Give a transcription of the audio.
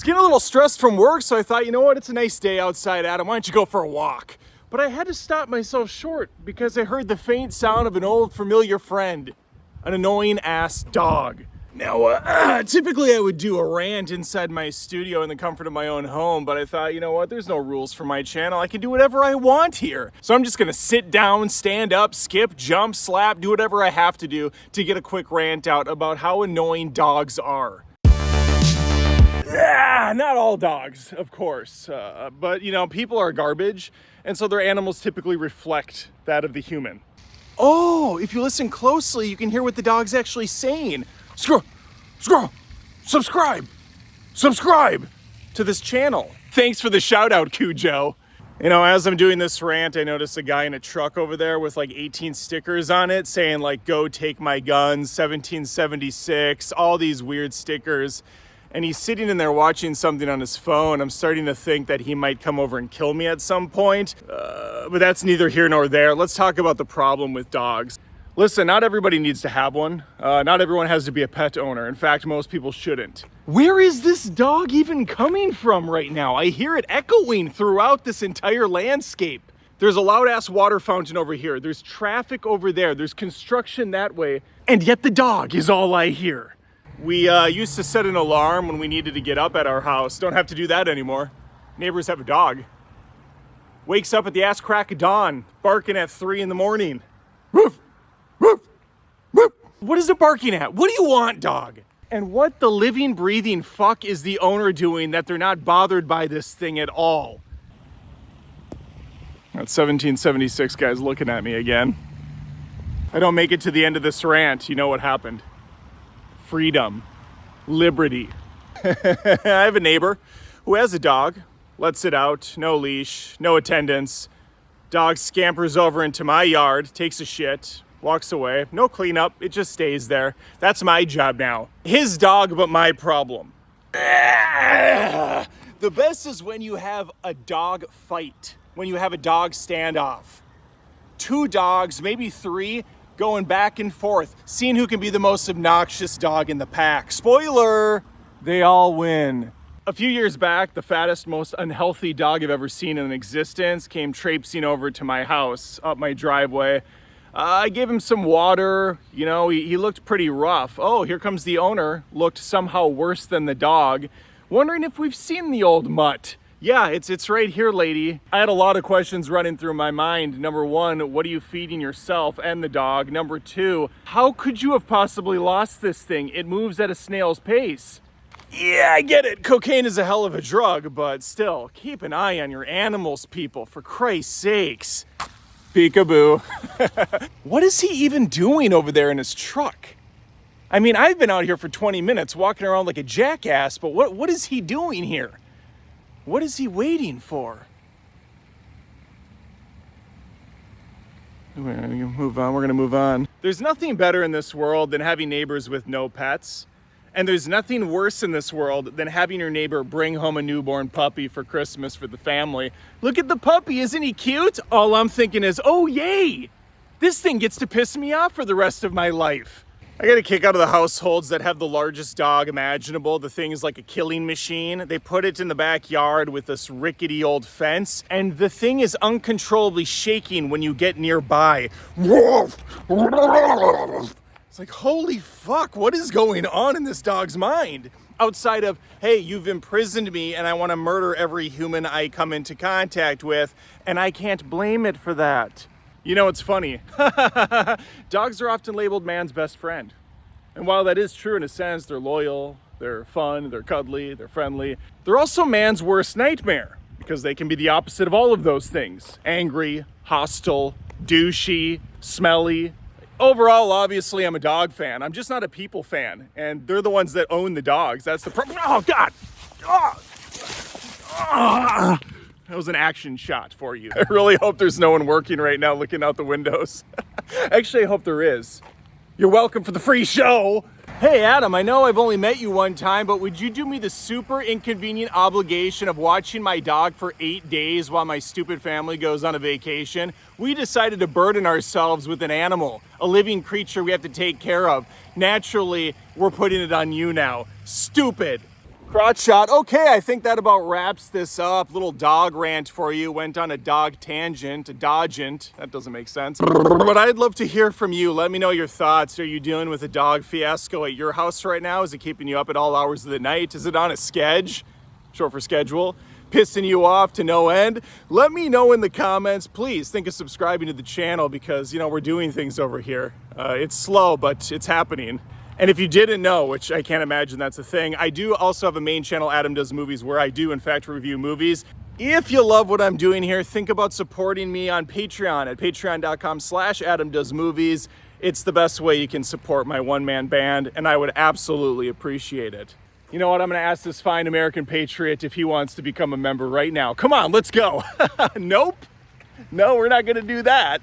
getting a little stressed from work, so I thought, you know what, it's a nice day outside, Adam. Why don't you go for a walk? But I had to stop myself short because I heard the faint sound of an old familiar friend, an annoying ass dog. Now, typically I would do a rant inside my studio in the comfort of my own home, but I thought, you know what, there's no rules for my channel. I can do whatever I want here. So I'm just gonna sit down, stand up, skip, jump, slap, do whatever I have to do to get a quick rant out about how annoying dogs are. Not all dogs, of course, but you know, people are garbage, and so their animals typically reflect that of the human. Oh, if you listen closely, you can hear what the dog's actually saying. Scroll, subscribe to this channel. Thanks for the shout out, Cujo. You know, as I'm doing this rant, I noticed a guy in a truck over there with like 18 stickers on it saying like, go take my guns, 1776, all these weird stickers. And he's sitting in there watching something on his phone. I'm starting to think that he might come over and kill me at some point, but that's neither here nor there. Let's talk about the problem with dogs. Listen, not everybody needs to have one. Not everyone has to be a pet owner. In fact, most people shouldn't. Where is this dog even coming from right now? I hear it echoing throughout this entire landscape. There's a loud ass water fountain over here. There's traffic over there. There's construction that way. And yet the dog is all I hear. We used to set an alarm when we needed to get up at our house. Don't have to do that anymore. Neighbors have a dog. Wakes up at the ass crack of dawn, barking at 3 in the morning. Woof, woof, woof. What is it barking at? What do you want, dog? And what the living, breathing fuck is the owner doing that they're not bothered by this thing at all? That 1776 guy's looking at me again. If I don't make it to the end of this rant, you know what happened. Freedom, liberty. I have a neighbor who has a dog, lets it out, no leash, no attendance. Dog scampers over into my yard, takes a shit, walks away, no cleanup, it just stays there. That's my job now. His dog, but my problem. The best is when you have a dog fight, when you have a dog standoff. 2 dogs, maybe 3, going back and forth, seeing who can be the most obnoxious dog in the pack. Spoiler, they all win. A few years back, the fattest, most unhealthy dog I've ever seen in existence came traipsing over to my house, up my driveway. I gave him some water, you know, he looked pretty rough. Oh, here comes the owner, looked somehow worse than the dog. Wondering if we've seen the old mutt. Yeah, it's right here, lady. I had a lot of questions running through my mind. Number 1, what are you feeding yourself and the dog? Number 2, how could you have possibly lost this thing? It moves at a snail's pace. Yeah, I get it. Cocaine is a hell of a drug, but still, keep an eye on your animals, people, for Christ's sakes. Peekaboo. What is he even doing over there in his truck? I mean, I've been out here for 20 minutes walking around like a jackass, but what is he doing here? What is he waiting for? We're gonna move on. There's nothing better in this world than having neighbors with no pets. And there's nothing worse in this world than having your neighbor bring home a newborn puppy for Christmas for the family. Look at the puppy, isn't he cute? All I'm thinking is, oh yay! This thing gets to piss me off for the rest of my life. I get a kick out of the households that have the largest dog imaginable. The thing is like a killing machine. They put it in the backyard with this rickety old fence, and the thing is uncontrollably shaking when you get nearby. It's like, holy fuck, what is going on in this dog's mind? Outside of, hey, you've imprisoned me and I want to murder every human I come into contact with, and I can't blame it for that. You know, it's funny. Dogs are often labeled man's best friend. And while that is true in a sense, they're loyal, they're fun, they're cuddly, they're friendly. They're also man's worst nightmare because they can be the opposite of all of those things. Angry, hostile, douchey, smelly. Overall, obviously, I'm a dog fan. I'm just not a people fan. And they're the ones that own the dogs. That's the problem. Oh, God. That was an action shot for you. I really hope there's no one working right now looking out the windows. Actually, I hope there is. You're welcome for the free show. Hey, Adam, I know I've only met you one time, but would you do me the super inconvenient obligation of watching my dog for 8 days while my stupid family goes on a vacation? We decided to burden ourselves with an animal, a living creature we have to take care of. Naturally, we're putting it on you now. Stupid. Crotch shot. Okay, I think that about wraps this up. Little dog rant for you. Went on a dog tangent, a dodgent. That doesn't make sense. But I'd love to hear from you. Let me know your thoughts. Are you dealing with a dog fiasco at your house right now? Is it keeping you up at all hours of the night? Is it on a skeg? Short for schedule. Pissing you off to no end? Let me know in the comments. Please think of subscribing to the channel because, you know, we're doing things over here. It's slow, but it's happening. And if you didn't know, which I can't imagine that's a thing, I do also have a main channel, Adam Does Movies, where I do in fact review movies. If you love what I'm doing here, think about supporting me on Patreon at patreon.com/AdamDoesMovies. It's the best way you can support my one-man band, and I would absolutely appreciate it. You know what? I'm going to ask this fine American patriot if he wants to become a member right now. Come on, let's go. Nope. No, we're not going to do that.